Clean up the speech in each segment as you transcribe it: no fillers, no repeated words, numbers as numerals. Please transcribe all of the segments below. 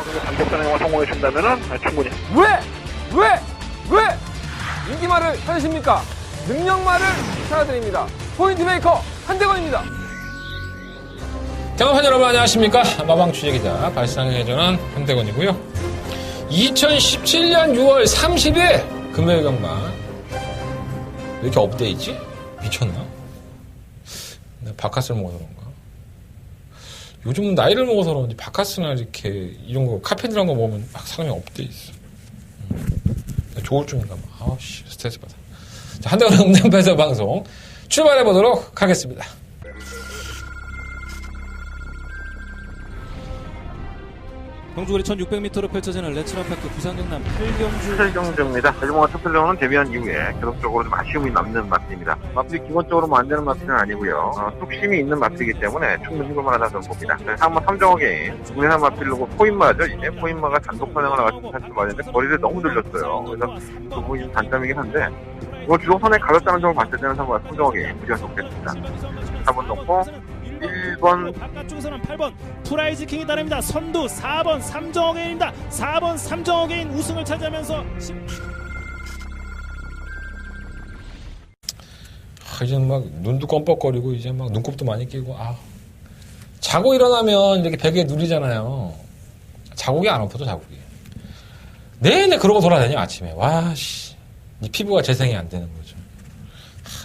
단독전에 성공해준다면은 충분히. 왜 인기말을 찾으십니까? 능력말을 찾아드립니다. 포인트메이커 한대건입니다. 경험한 여러분 안녕하십니까? 마방 취재기자 발상의 전환 한대건이고요. 2017년 6월 30일 금요일 경마. 왜 이렇게 업데이지? 미쳤나? 내가 바카스를 먹어서 그런가? 요즘은 나이를 먹어서 그런지 바카스나 이렇게 이런 거 카페인이란 거 먹으면 막 사람이 업돼 있어. 조울증인가 봐. 아우씨 스트레스 받아. 자, 한대건 음담배서 방송 출발해 보도록 하겠습니다. 경주거리 1600m로 펼쳐지는 레츠런파크 부산 경남 팔경주 철경주입니다. 대중공화 투표령은 데뷔한 이후에 계속적으로 좀 아쉬움이 남는 마필입니다. 마필이 기본적으로 뭐 안 되는 마필은 아니고요. 뚝심이 있는 마필이기 때문에 충분히 해볼만하다 저는 봅니다. 한번 3정호 게임 국내산 마필로고 포인마죠. 이제 포인마가 단독 선행을 나가서 사실 맞는데 거리를 너무 늘렸어요. 그래서 그 부분이 좀 단점이긴 한데 이거 주도선에 가졌다는 점을 봤을 때는 3정호 게임 무지가 좋겠습니다. 4번 넣고 1번 바깥쪽에서는 8번 프라이즈 킹이 따릅니다. 선두 4번 삼정어게인입니다. 4번 삼정어게인 우승을 차지하면서 이제 막 눈도 껌뻑거리고 이제 막 눈곱도 많이 끼고 자고 일어나면 이렇게 베개에 누리잖아요. 자국이 안 엎어져 자국이. 내내 그러고 돌아다녀 아침에. 와씨 이 피부가 재생이 안 되는 거죠.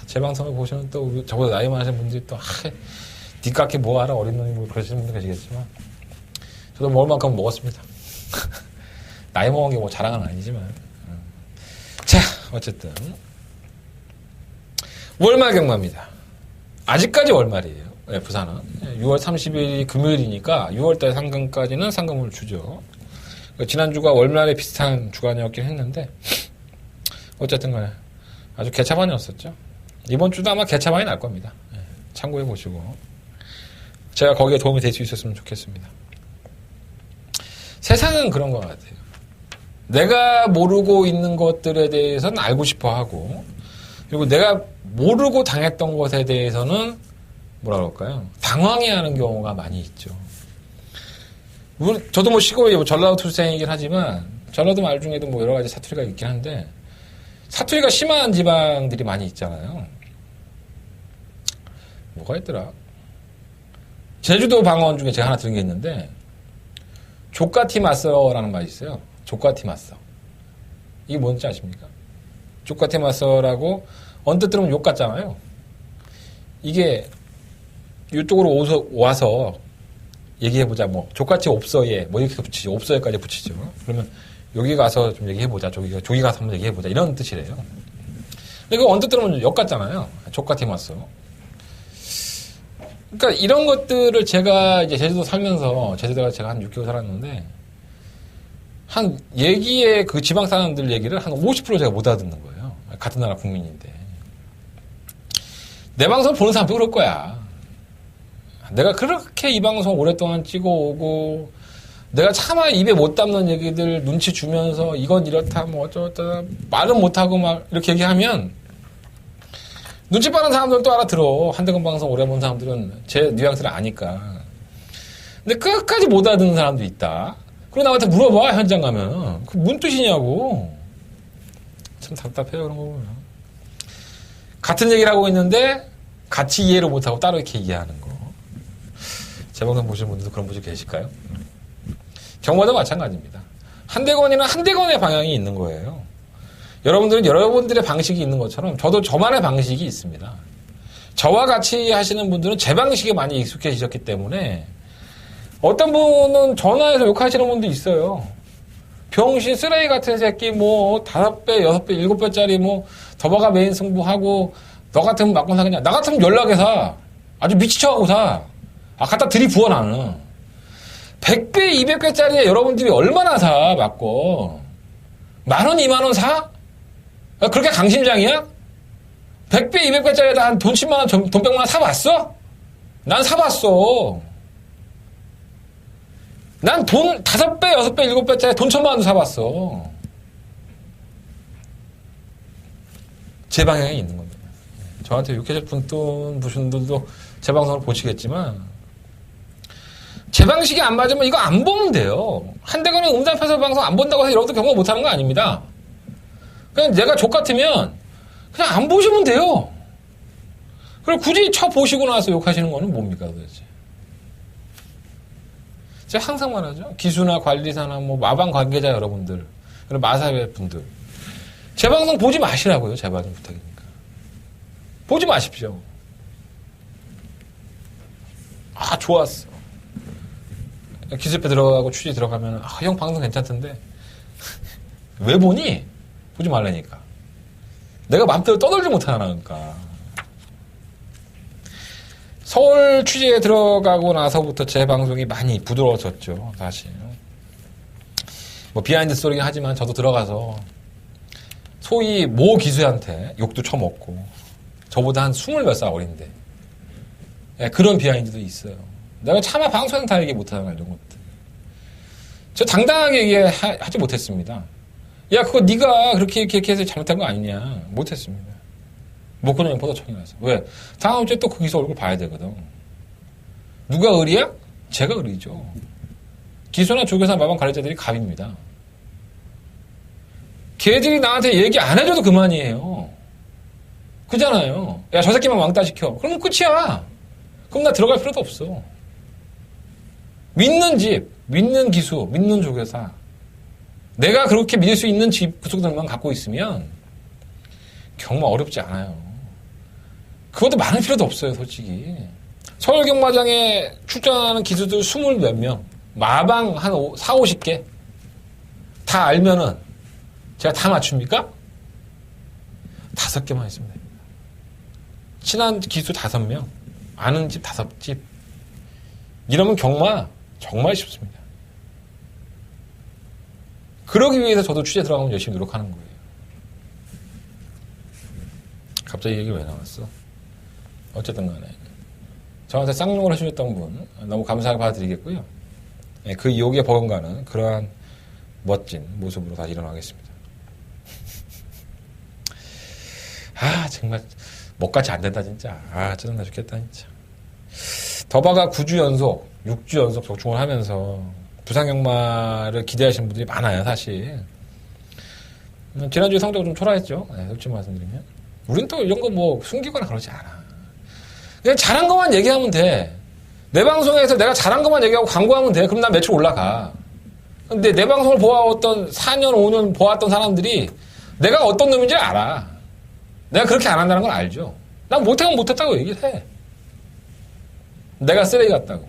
제 방송을 보시면 또 저보다 나이 많으신 분들이 또 니깎게 뭐 알아 어린 놈이 뭐 그러시는 분들 계시겠지만 저도 먹을 만큼 먹었습니다. 나이 먹은 게 뭐 자랑은 아니지만 자 어쨌든 월말 경마입니다. 아직까지 월말이에요. 네, 부산은 6월 30일이 금요일이니까 6월달 상금까지는 상금을 주죠. 지난주가 월말에 비슷한 주간이었긴 했는데 어쨌든 간에 아주 개차반이었었죠. 이번 주도 아마 개차반이 날 겁니다. 네, 참고해 보시고 제가 거기에 도움이 될 수 있었으면 좋겠습니다. 세상은 그런 것 같아요. 내가 모르고 있는 것들에 대해서는 알고 싶어 하고, 그리고 내가 모르고 당했던 것에 대해서는 뭐라 그럴까요? 당황해하는 경우가 많이 있죠. 저도 뭐 시골이 전라도 출생이긴 하지만 전라도 말 중에도 뭐 여러 가지 사투리가 있긴 한데 사투리가 심한 지방들이 많이 있잖아요. 뭐가 있더라? 제주도 방언 중에 제가 하나 들은 게 있는데 족가티 맞서라는 말이 있어요. 족가티 맞서. 이게 뭔지 아십니까? 족가티 맞서라고 언뜻 들으면 욕 같잖아요. 이게 이쪽으로 와서 얘기해보자. 뭐 족같이 옵서예 뭐 이렇게 붙이죠. 옵서예까지 붙이죠. 그러면 여기 가서 좀 얘기해보자. 저기 가서 한번 얘기해보자. 이런 뜻이래요. 근데 그거 언뜻 들으면 욕 같잖아요. 족가티 맞서. 그러니까 이런 것들을 제가 이제 제주도 살면서 제주도가 제가 한 6개월 살았는데 한 얘기에 그 지방 사람들 얘기를 한 50% 제가 못 알아듣는 거예요. 같은 나라 국민인데 내 방송 보는 사람도 그럴 거야. 내가 그렇게 이 방송 오랫동안 찍어오고 내가 차마 입에 못 담는 얘기들 눈치 주면서 이건 이렇다 뭐 어쩌다 말은 못하고 막 이렇게 얘기하면 눈치 빠른 사람들은 또 알아들어. 한대건 방송 오래 본 사람들은 제 뉘앙스를 아니까. 근데 끝까지 못 알아듣는 사람도 있다. 그리고 나한테 물어봐, 현장 가면. 그 뭔 뜻이냐고. 참 답답해요, 그런 거 보면. 같은 얘기를 하고 있는데 같이 이해를 못하고 따로 이렇게 얘기하는 거. 제 방송 보시는 분들도 그런 분들 계실까요? 경마도 마찬가지입니다. 한대건이는 한대건의 방향이 있는 거예요. 여러분들은 여러분들의 방식이 있는 것처럼 저도 저만의 방식이 있습니다. 저와 같이 하시는 분들은 제 방식에 많이 익숙해지셨기 때문에 어떤 분은 전화해서 욕하시는 분도 있어요. 병신 쓰레기 같은 새끼 뭐 5배, 6배, 7배짜리 뭐 더버가 메인 승부하고 너 같으면 맞고 사겠냐. 나 같으면 연락해 사. 아주 미치쳐가고 사. 갖다 들이부어 나는. 100배, 200배짜리에 여러분들이 얼마나 사 맞고. 10,000원, 20,000원 사? 그렇게 강심장이야? 100배, 200배짜리에다 한 돈 10만원, 돈 100만원 사봤어? 난 사봤어. 난 돈 5배, 6배, 7배짜리 돈 1,000만원도 사봤어. 제 방향이 있는 겁니다. 저한테 욕해줄 분들도 제 방송을 보시겠지만 제 방식이 안 맞으면 이거 안 보면 돼요. 한대건의 음담패설 방송 안 본다고 해서 여러분들 경고 못하는 거 아닙니다. 그냥 내가 족 같으면 그냥 안 보시면 돼요. 그럼 굳이 보시고 나서 욕하시는 거는 뭡니까 도대체. 제가 항상 말하죠. 기수나 관리사나 뭐 마방 관계자 여러분들, 그리고 마사회 분들, 제 방송 보지 마시라고요. 제발 좀 부탁이니까. 보지 마십시오. 아, 좋았어. 기습에 들어가고 취재 들어가면, 아, 형 방송 괜찮던데. 왜 보니? 보지 말라니까. 내가 마음대로 떠들지 못하니까. 서울 취재에 들어가고 나서부터 제 방송이 많이 부드러워졌죠, 사실. 뭐, 비하인드 스토리긴 하지만 저도 들어가서 소위 모 기수한테 욕도 처먹고, 저보다 한 20몇 살 어린데. 예, 그런 비하인드도 있어요. 내가 차마 방송에서 다 얘기 못하잖아, 이런 것들. 저 당당하게 얘기하지 못했습니다. 야, 그거 네가 그렇게 해서 잘못한 거 아니냐. 못했습니다. 목구멍 포도청이라서. 왜? 다음 주에 또 그 기수 얼굴 봐야 되거든. 누가 의리야? 제가 의리죠. 기수나 조교사 마방 관리자들이 갑입니다. 걔들이 나한테 얘기 안 해줘도 그만이에요. 그잖아요. 야, 저 새끼만 왕따 시켜. 그럼 끝이야. 그럼 나 들어갈 필요도 없어. 믿는 집, 믿는 기수, 믿는 조교사. 내가 그렇게 믿을 수 있는 집 구석들만 갖고 있으면 정말 어렵지 않아요. 그것도 많을 필요도 없어요, 솔직히. 서울경마장에 출전하는 기수들 20몇 명, 마방 한 4, 50개 다 알면은 제가 다 맞춥니까? 5개만 있으면 됩니다. 친한 기수 5명, 아는 집 5집. 이러면 경마 정말 쉽습니다. 그러기 위해서 저도 취재 들어가면 열심히 노력하는 거예요. 갑자기 얘기 왜 나왔어? 어쨌든 간에 저한테 쌍욕을 해주셨던 분 너무 감사하게 받아드리겠고요. 그 욕에 버금가는 그러한 멋진 모습으로 다시 일어나겠습니다. 아, 정말 먹같이 안 된다 진짜. 아, 짜증나 죽겠다 진짜. 더바가 9주 연속 6주 연속 적중을 하면서 부산경마를 기대하시는 분들이 많아요, 사실. 지난주에 성적이 좀 초라했죠. 네, 솔직히 말씀드리면. 우린 또 이런 거 뭐 숨기거나 그러지 않아. 그냥 잘한 것만 얘기하면 돼. 내 방송에서 내가 잘한 것만 얘기하고 광고하면 돼. 그럼 난 매출 올라가. 근데 내 방송을 보아왔던 4년, 5년 보았던 사람들이 내가 어떤 놈인지 알아. 내가 그렇게 안 한다는 걸 알죠. 난 못하면 못했다고 얘기를 해. 내가 쓰레기 같다고.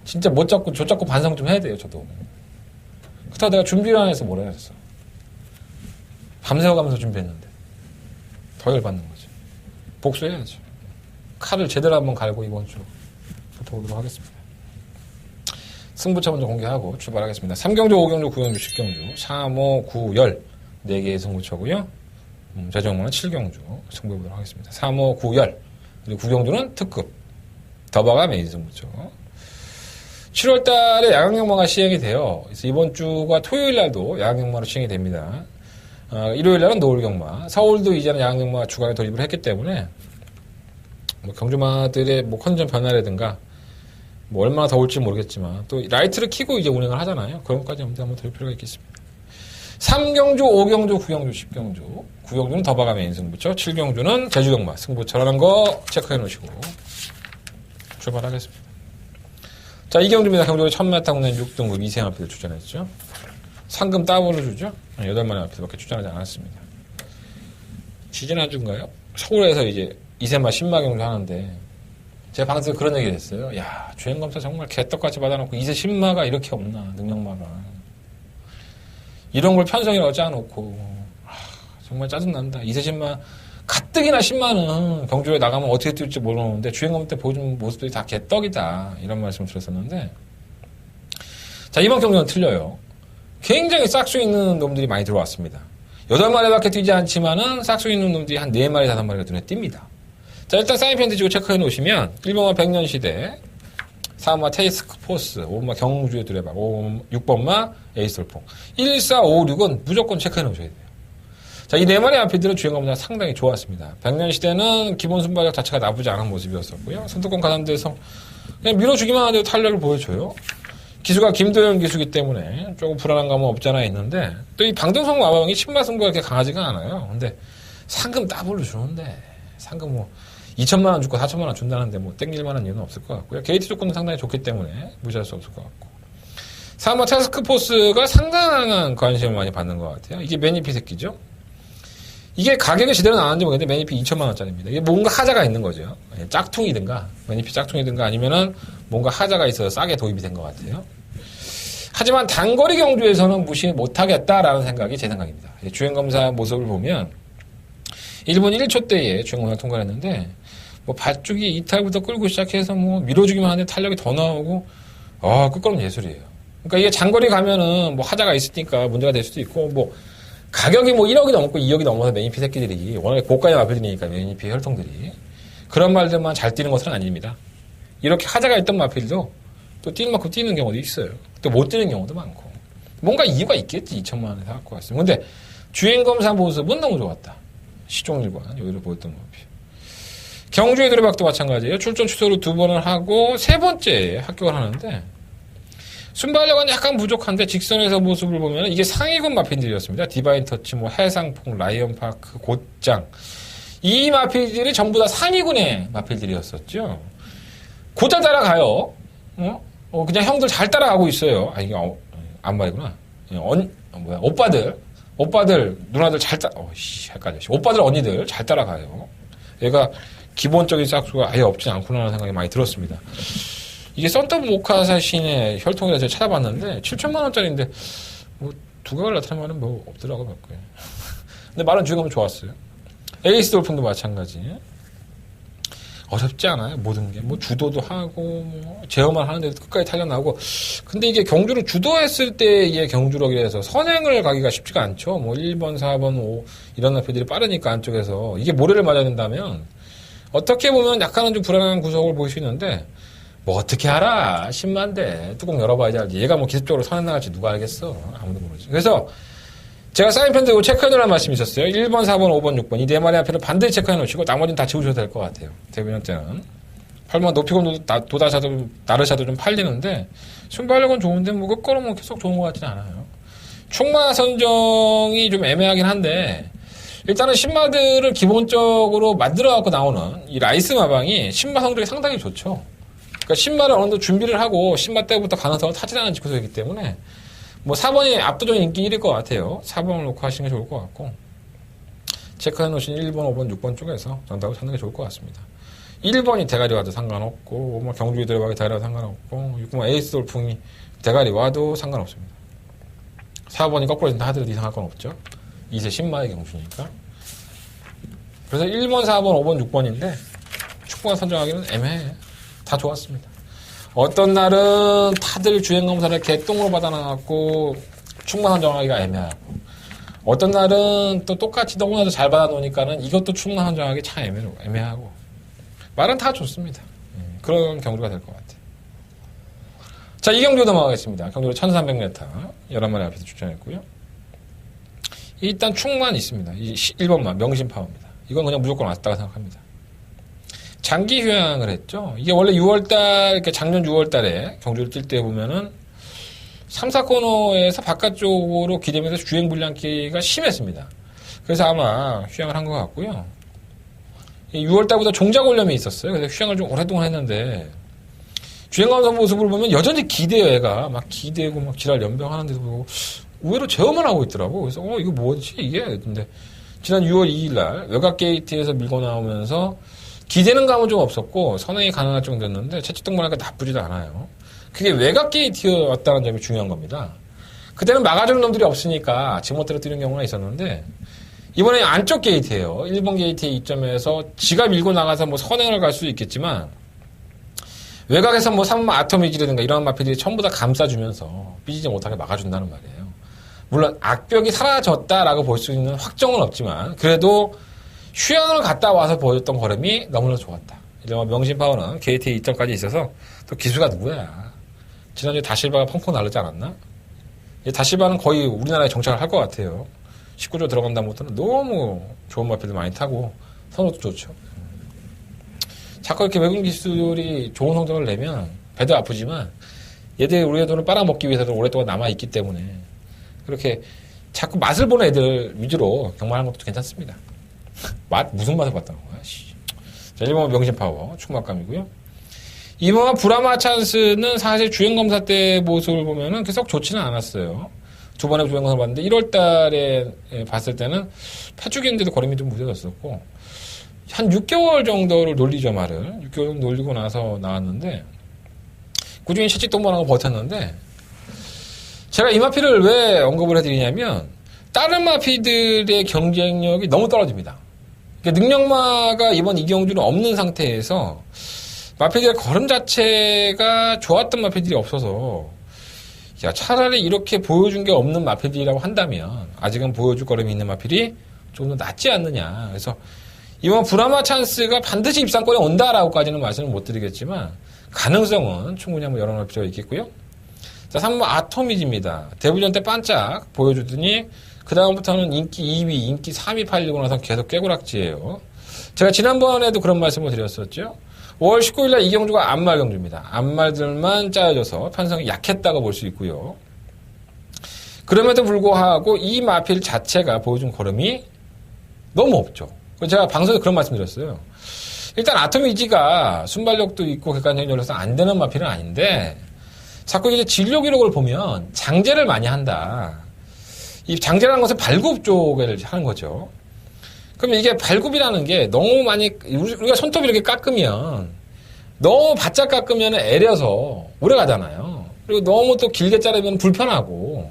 진짜 못 잡고 조 잡고 반성 좀 해야 돼요, 저도. 그렇다고 내가 준비를 안 해서 뭐라 했어. 밤새워가면서 준비했는데 더 열받는 거지. 복수해야죠. 칼을 제대로 한번 갈고 이번 주 붙어보도록 하겠습니다. 승부처 먼저 공개하고 출발하겠습니다. 3경주, 5경주, 9경주, 10경주 3, 5, 9, 10 4개의 승부처고요. 최종은 7경주 승부해보도록 하겠습니다. 3, 5, 9, 10 그리고 9경주는 특급 더바가 메인 승부처. 7월 달에 야광경마가 시행이 돼요. 그래서 이번 주가 토요일 날도 야광경마로 시행이 됩니다. 일요일 날은 노을경마. 서울도 이제는 야광경마 주간에 돌입을 했기 때문에 뭐 경주마들의 뭐 컨디션 변화라든가 뭐 얼마나 더울지 모르겠지만 또 라이트를 켜고 이제 운행을 하잖아요. 그런 것까지 한번 될 필요가 있겠습니다. 3경주, 5경주, 9경주, 10경주. 9경주는 더바가 메인 승부처. 7경주는 제주경마 승부처라는 거 체크해 놓으시고 출발하겠습니다. 자, 2경주입니다. 경주에 1000m 국내 6등급 이세영 앞에서 출전했죠. 상금 따블로 주죠. 8마리 앞에서밖에 출전하지 않았습니다. 지지난주인가요? 서울에서 이제 이세마 10마 경주 하는데 제 방송에서 그런 얘기를 했어요. 야, 주행검사 정말 개떡같이 받아놓고 이세 10마가 이렇게 없나, 능력마가. 이런 걸 편성이라고 짜놓고 정말 짜증난다. 이세 10마 가뜩이나 10만은 경주에 나가면 어떻게 뛸지 모르는데 주행검 때 보여준 모습들이 다 개떡이다. 이런 말씀을 드렸었는데 자, 이번 경주는 틀려요. 굉장히 싹수 있는 놈들이 많이 들어왔습니다. 8마리밖에 뛰지 않지만은 싹수 있는 놈들이 한 4마리, 5마리가 눈에 띕니다. 자, 일단 사인펜 드시고 체크해 놓으시면 1번마 백년시대, 4번마 테이스크 포스, 5번마 경주의 두레박, 6번마 에이스돌풍. 1, 4, 5, 6은 무조건 체크해 놓으셔야 돼요. 자, 이 4마리 앞이들은 주행검사 상당히 좋았습니다. 백년시대는 기본 순발력 자체가 나쁘지 않은 모습이었었고요. 선두권 가담대에서 그냥 밀어주기만 하는데도 탄력을 보여줘요. 기수가 김도현 기수기 때문에 조금 불안한 감은 없지 않아 있는데 또 이 방등성 마방이 신마승부가 그렇게 강하지가 않아요. 근데 상금 더블로 주는데 상금 뭐 2천만 원 주고 4천만 원 준다는데 뭐 땡길 만한 이유는 없을 것 같고요. 게이트 조건은 상당히 좋기 때문에 무시할 수 없을 것 같고 3번 타스크포스가 상당한 관심을 많이 받는 것 같아요. 이게 매니피 새끼죠. 이게 가격이 제대로 나왔는지 모르겠는데 매니피 2천만 원짜리입니다. 이게 뭔가 하자가 있는 거죠. 짝퉁이든가 매니피 짝퉁이든가 아니면은 뭔가 하자가 있어서 싸게 도입이 된 것 같아요. 하지만 단거리 경주에서는 무시 못하겠다라는 생각이 제 생각입니다. 주행검사 모습을 보면 1분 1초 대에 주행검사 통과를 했는데 뭐 밧줄이 이탈부터 끌고 시작해서 뭐 밀어주기만 하는데 탄력이 더 나오고 끝걸음 예술이에요. 그러니까 이게 장거리 가면은 뭐 하자가 있으니까 문제가 될 수도 있고 뭐 가격이 뭐 1억이 넘고 2억이 넘어서 매니피 새끼들이 워낙에 고가의 마필이니까 매니피 혈통들이 그런 말들만 잘 뛰는 것은 아닙니다. 이렇게 하자가 있던 마필도 또 뛰는 만큼 뛰는 경우도 있어요. 또 못 뛰는 경우도 많고 뭔가 이유가 있겠지. 2천만 원에 사갖고 왔으면. 근데 주행검사 모습은 너무 좋았다. 시종일관 여기를 보였던 마필. 경주의 두레박도 마찬가지예요. 출전 취소를 2번을 하고 3번째에 합격을 하는데 순발력은 약간 부족한데 직선에서 모습을 보면 이게 상위군 마필들이었습니다. 디바인 터치, 뭐 해상풍, 라이언파크, 곧장 이 마필들이 전부 다 상위군의 마필들이었었죠. 곧잘 따라가요. 그냥 형들 잘 따라가고 있어요. 이게 안 말이구나. 오빠들 누나들 헷갈려. 오빠들 언니들 잘 따라가요. 얘가 기본적인 짝수가 아예 없진 않구나라는 생각이 많이 들었습니다. 이게 썬더브 모카사신의 혈통이라 제가 찾아봤는데 7천만 원짜리인데 뭐 두각을 나타낸 말은 뭐 없더라고요. 몇 개. 근데 말은 주행하면 좋았어요. 에이스 돌풍도 마찬가지. 어렵지 않아요. 모든 게. 뭐 주도도 하고 뭐 제어만 하는데도 끝까지 탄력 나오고. 근데 이게 경주를 주도했을 때의 경주력이라서 선행을 가기가 쉽지가 않죠. 뭐 1번, 4번, 5 이런 앞들이 빠르니까 안쪽에서 이게 모래를 맞아야 된다면 어떻게 보면 약간은 좀 불안한 구석을 보일 수 있는데 뭐 어떻게 알아? 10만대 뚜껑 열어봐야지 알지. 얘가 뭐 기습적으로 선행 나갈지 누가 알겠어. 아무도 모르지. 그래서 제가 사인펜드 체크해놓으라는 말씀이 있었어요. 1번, 4번, 5번, 6번 이 네 마리 앞에는 반드시 체크해놓으시고 나머지는 다 지우셔도 될 것 같아요. 데뷔년 때는 8번 높이곰도 도다샤도 나르샤도 좀 팔리는데 순발력은 좋은데 뭐 끝걸음은 계속 좋은 것 같지는 않아요. 충마 선정이 좀 애매하긴 한데 일단은 신마들을 기본적으로 만들어갖고 나오는 이 라이스 마방이 신마 성적이 상당히 좋죠. 그러니까 신마를 어느 정도 준비를 하고 신마 때부터 가능성을 타진하는 직구석이기 때문에 뭐 4번이 압도적인 인기 1일 것 같아요. 4번을 놓고 하시는 게 좋을 것 같고 체크해 놓으신 1번, 5번, 6번 쪽에서 정답을 찾는 게 좋을 것 같습니다. 1번이 대가리 와도 상관없고 뭐 경주기 들어가기 대가리 와도 상관없고 6번 에이스 돌풍이 대가리 와도 상관없습니다. 4번이 거꾸로 진다 하더라도 이상할 건 없죠. 2세 신마의 경주니까. 그래서 1번, 4번, 5번, 6번인데 축구가 선정하기는 애매해. 다 좋았습니다. 어떤 날은 다들 주행검사를 개똥으로 받아놔갖고 충마 선정하기가 애매하고 어떤 날은 또 똑같이 너무나도 잘 받아놓으니까는 이것도 충마 선정하기 참 애매하고 말은 다 좋습니다. 그런 경주가 될 것 같아요. 자, 이 경주 넘어가겠습니다. 경주로 1300m 11마리 앞에서 출전했고요. 일단 충만 있습니다. 1번만 명심파워입니다. 이건 그냥 무조건 왔다고 생각합니다. 장기 휴양을 했죠. 이게 원래 6월달, 이렇게 작년 6월달에 경주를 뛸 때 보면은 3, 4코너에서 바깥쪽으로 기대면서 주행 불량기가 심했습니다. 그래서 아마 휴양을 한 것 같고요. 6월달부터 종자골염이 있었어요. 그래서 휴양을 좀 오랫동안 했는데 주행하는 모습을 보면 여전히 기대요. 애가 막 기대고 막 지랄 연병하는데도 보고 의외로 제어만 하고 있더라고. 그래서 이거 뭐지 이게? 근데 지난 6월 2일날 외곽 게이트에서 밀고 나오면서 기대는 감은 좀 없었고 선행이 가능할 정도였는데 채찍동반하니까 나쁘지도 않아요. 그게 외곽 게이트였다는 점이 중요한 겁니다. 그때는 막아주는 놈들이 없으니까 지멋대로 뛰는 경우가 있었는데 이번에 안쪽 게이트예요. 1번 게이트의 입점에서 지가 밀고 나가서 뭐 선행을 갈 수도 있겠지만 외곽에서 뭐 3번 아토미지라든가 이런 마필들이 전부 다 감싸주면서 삐지지 못하게 막아준다는 말이에요. 물론 악벽이 사라졌다라고 볼 수 있는 확정은 없지만 그래도 휴양을 갔다 와서 보여줬던 걸음이 너무나 좋았다. 이런 명심파워는 게이트에 2점까지 있어서 또 기수가 누구야. 지난주에 다실바가 펑펑 날르지 않았나? 다실바는 거의 우리나라에 정착을 할 것 같아요. 19조 들어간 다음부터는 너무 좋은 마필들 많이 타고 선호도 좋죠. 자꾸 이렇게 외국 기술이 좋은 성적을 내면 배도 아프지만 얘들이 우리의 돈을 빨아먹기 위해서도 오랫동안 남아있기 때문에 그렇게 자꾸 맛을 보는 애들 위주로 경마하는 것도 괜찮습니다. 무슨 맛을 봤다는 거야? 자, 1번 명심파워 축막감이고요. 2번 브라마 찬스는 사실 주행검사 때 모습을 보면은 계속 좋지는 않았어요. 두 번의 주행검사 봤는데 1월 달에 봤을 때는 폐축인데도 걸음이 좀 무뎌졌었고 한 6개월 정도를 놀리죠, 말을. 6개월 정도 놀리고 나서 나왔는데 꾸준히 채찍 동반하고 버텼는데 제가 이 마피를 왜 언급을 해드리냐면 다른 마피들의 경쟁력이 너무 떨어집니다. 그러니까 능력마가 이번 이경주는 없는 상태에서 마피들의 걸음 자체가 좋았던 마피들이 없어서 야, 차라리 이렇게 보여준 게 없는 마피들이라고 한다면 아직은 보여줄 걸음이 있는 마필이 좀 더 낫지 않느냐. 그래서 이번 브라마 찬스가 반드시 입상권에 온다라고까지는 말씀을 못 드리겠지만 가능성은 충분히 한번 열어놓을 필요가 있겠고요. 자, 3번 아토미지입니다. 데뷔전 때 반짝 보여주더니 그 다음부터는 인기 2위, 인기 3위 팔리고 나서 계속 깨구락지예요. 제가 지난번에도 그런 말씀을 드렸었죠. 5월 19일날 이경주가 안말 경주입니다. 안말들만 짜여져서 편성이 약했다고 볼 수 있고요. 그럼에도 불구하고 이 마필 자체가 보여준 걸음이 너무 없죠. 제가 방송에서 그런 말씀 드렸어요. 일단 아토미지가 순발력도 있고 객관적으로서 안 되는 마필은 아닌데 자꾸 이제 진료 기록을 보면 장제를 많이 한다. 이 장제라는 것은 발굽 쪽을 하는 거죠. 그럼 이게 발굽이라는 게 너무 많이 우리가 손톱 이렇게 깎으면 너무 바짝 깎으면 애려서 오래 가잖아요. 그리고 너무 또 길게 자르면 불편하고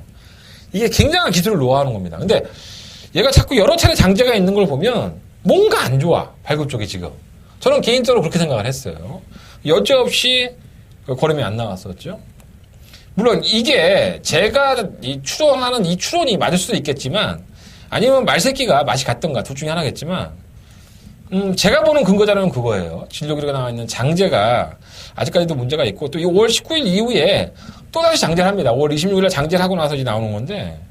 이게 굉장한 기술을 노하는 겁니다. 근데 얘가 자꾸 여러 차례 장제가 있는 걸 보면 뭔가 안 좋아. 발굽 쪽이 지금. 저는 개인적으로 그렇게 생각을 했어요. 여지없이 걸음이 안 나왔었죠. 물론 이게 제가 추론하는 이 추론이 맞을 수도 있겠지만 아니면 말새끼가 맛이 같던가 둘 중에 하나겠지만 제가 보는 근거 자료는 그거예요. 진료 기록에 나와 있는 장제가 아직까지도 문제가 있고 또 5월 19일 이후에 또다시 장제를 합니다. 5월 26일에 장제를 하고 나서 이제 나오는 건데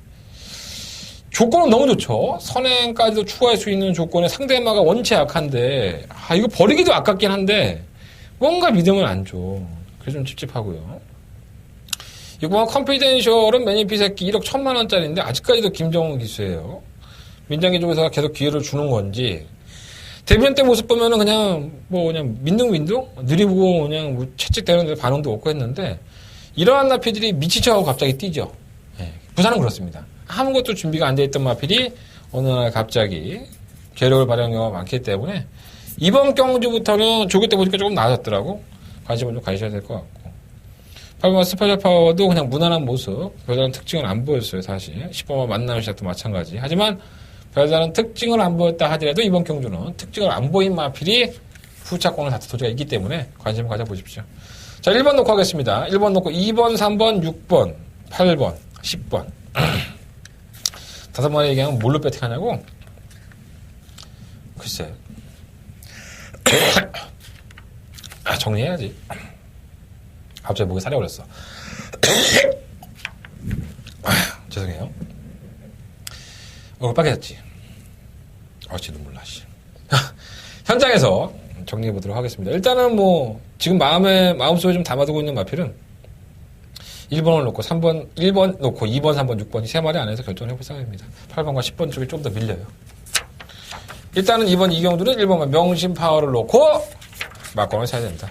조건은 너무 좋죠. 선행까지도 추가할 수 있는 조건에 상대마가 원체 약한데 이거 버리기도 아깝긴 한데 뭔가 믿음을 안 줘. 그래서 좀 찝찝하고요. 이번 컴피덴셜은 매니피 새끼 1억 1,000만 원짜리인데 아직까지도 김정은 기수예요. 민정기 쪽에서 계속 기회를 주는 건지 데뷔전 때 모습 보면은 그냥 민둥민둥 느리고 그냥 뭐 채찍대는데 반응도 없고 했는데 이러한 마피들이 미치쳐하고 갑자기 뛰죠. 네, 부산은 그렇습니다. 아무것도 준비가 안 돼 있던 마필이 어느 날 갑자기 괴력을 발휘하는 경우가 많기 때문에 이번 경주부터는 조교 때 보니까 조금 나아졌더라고. 관심을 좀 가지셔야 될 것 같고 8번 스페셜 파워도 그냥 무난한 모습 별다른 특징은 안 보였어요. 사실 10번만 만나는 시작도 마찬가지. 하지만 별다른 특징을 안 보였다 하더라도 이번 경주는 특징을 안 보인 마필이 후차권을 다툴 소지가 있기 때문에 관심을 가져보십시오. 자, 1번 놓고 하겠습니다. 1번 놓고 2번, 3번, 6번, 8번, 10번 5마리 얘기하면 뭘로 배팅하냐고? 글쎄 정리해야지. 갑자기 목에 살이 올랐어. 죄송해요. 얼굴 빨개졌지? 어찌 눈물 나, 씨. 현장에서 정리해보도록 하겠습니다. 일단은 지금 마음속에 좀 담아두고 있는 마필은 1번을 놓고 1번 놓고 2번, 3번, 6번이 3마리 안에서 결정을 해볼 생각입니다. 8번과 10번 쪽이 좀 더 밀려요. 일단은 2번 이경주는 1번과 명심 파워를 놓고 막공을 사야 된다.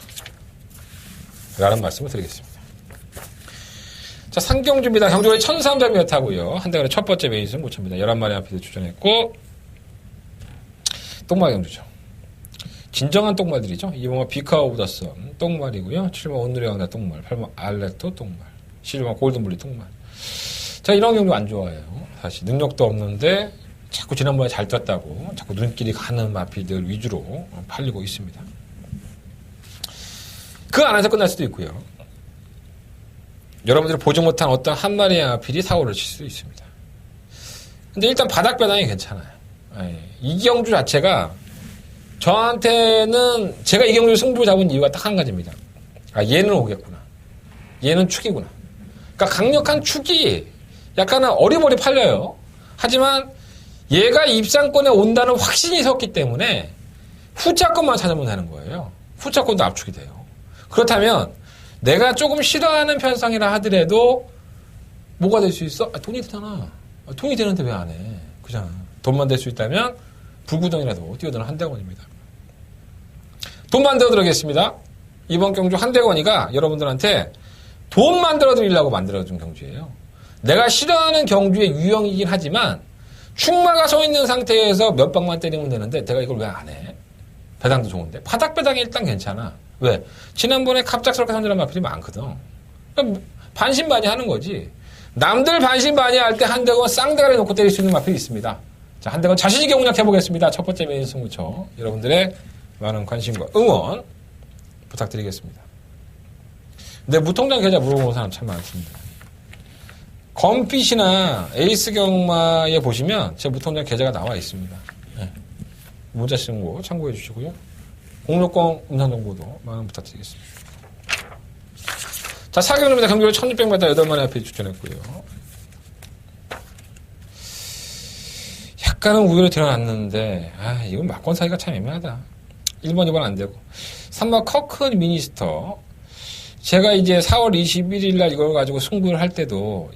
라는 말씀을 드리겠습니다. 자, 상경주입니다. 경주가 1300m고요. 한 대간의 첫 번째 메이스는 못 찹니다. 11마리 앞에서 주전했고 똥말 경주죠. 진정한 똥말들이죠. 2번은 비카 오브 더 선 똥말이고요. 7번 온누리 왕자 똥말, 8번 알레토 똥말, 11번 골든블리 똥말. 자, 이런 경주 안 좋아해요. 사실 능력도 없는데 자꾸 지난번에 잘 떴다고 자꾸 눈길이 가는 마피들 위주로 팔리고 있습니다. 그 안에서 끝날 수도 있고요. 여러분들이 보지 못한 어떤 한 마리의 마필이 사고를 칠 수도 있습니다. 근데 일단 바닥 배당이 괜찮아요. 이 경주 자체가 저한테는 제가 이 경주 승부 잡은 이유가 딱 한 가지입니다. 얘는 오겠구나. 얘는 축이구나. 그러니까 강력한 축이 약간은 어리버리 팔려요. 하지만 얘가 입상권에 온다는 확신이 섰기 때문에 후차 것만 찾으면 되는 거예요. 후차권도 압축이 돼요. 그렇다면 내가 조금 싫어하는 편성이라 하더라도 뭐가 될 수 있어? 돈이 되잖아. 돈이 되는데 왜 안 해? 그잖아. 돈만 될 수 있다면 불구덩이라도 뛰어드는 한대건입니다. 돈 만들어 드리겠습니다. 이번 경주 한대건이가 여러분들한테 돈 만들어 드리려고 만들어준 경주예요. 내가 싫어하는 경주의 유형이긴 하지만 충마가 서 있는 상태에서 몇 방만 때리면 되는데 내가 이걸 왜 안 해? 배당도 좋은데. 바닥 배당이 일단 괜찮아. 왜? 지난번에 갑작스럽게 선전한 마필이 많거든. 그러니까 반신반의하는 거지. 남들 반신반의할 때 한대건 쌍대가리 놓고 때릴 수 있는 마필이 있습니다. 자, 한대건 자신있게 공략해보겠습니다. 첫 번째 메인 승부처. 여러분들의 많은 관심과 응원 부탁드리겠습니다. 근데 무통장 계좌 물어보는 사람 참 많습니다. 검핏이나 에이스 경마에 보시면 제 무통장 계좌가 나와 있습니다. 네. 문자 신고 참고해 주시고요. 060 음성정보도 많은 부탁드리겠습니다. 자, 4경주입니다. 경주를 1600m 8마리 앞에 추천했고요. 약간은 우위로 드러났는데, 이건 막권 사기가 참 애매하다. 1번, 2번 안 되고. 3번 커큰 미니스터. 제가 이제 4월 21일 날 이걸 가지고 승부를 할 때도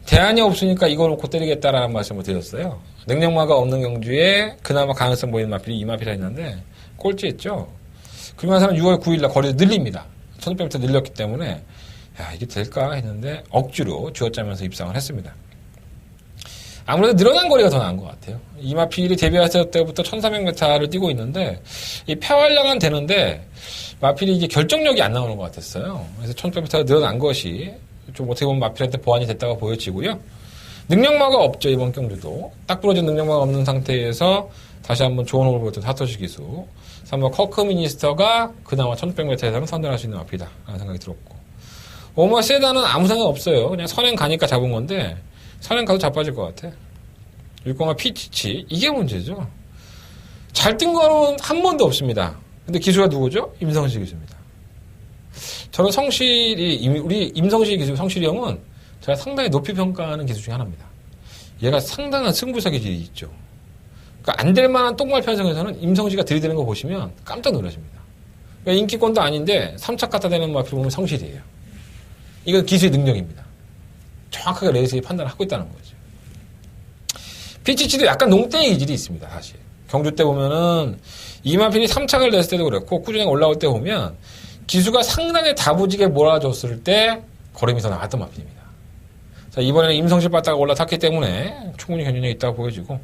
대안이 없으니까 이걸 놓고 때리겠다라는 말씀을 드렸어요. 능력마가 없는 경주에 그나마 가능성 보이는 마필이 이 마필이 있는데 꼴찌했죠. 그러면서는 6월 9일 날 거리를 늘립니다. 1600m 늘렸기 때문에 이게 될까 했는데 억지로 쥐어짜면서 입상을 했습니다. 아무래도 늘어난 거리가 더 나은 것 같아요. 이 마필이 데뷔했을 때부터 1300m를 뛰고 있는데 이 폐활량은 되는데 마필이 이제 결정력이 안 나오는 것 같았어요. 그래서 1600m가 늘어난 것이 좀 어떻게 보면 마필한테 보완이 됐다고 보여지고요. 능력마가 없죠, 이번 경주도. 딱 부러진 능력마가 없는 상태에서 다시 한번 좋은 호흡을 보였던 사토시 기수. 3번 커크 미니스터가 그나마 1600m에서는 선전할 수 있는 마필이다 라는 생각이 들었고. 오마 세다는 아무 생각 없어요. 그냥 선행 가니까 잡은 건데 선행 가도 자빠질 것 같아. 6공화 피치치. 이게 문제죠. 잘 뜬 거는 한 번도 없습니다. 근데 기수가 누구죠? 임성시 기수입니다. 저는 우리 임성시 기수, 성실이 형은 제가 상당히 높이 평가하는 기수 중에 하나입니다. 얘가 상당한 승부사 기질이 있죠. 그러니까 안 될 만한 똥말 편성에서는 임성시가 들이대는 거 보시면 깜짝 놀라십니다. 그러니까 인기권도 아닌데 3착 갖다 대는 마필 보면 성실이에요. 이건 기수의 능력입니다. 정확하게 레이스의 판단을 하고 있다는 거죠. 피치치도 약간 농땡이 기질이 있습니다, 사실. 경주 때 보면은 이마필이 3착을 냈을 때도 그렇고 꾸준히 올라올 때 보면 기수가 상당히 다부지게 몰아줬을 때 걸음이 더 나왔던 마필입니다. 자, 이번에는 임성실 빠따가 올라탔기 때문에 충분히 견인력이 있다고 보여지고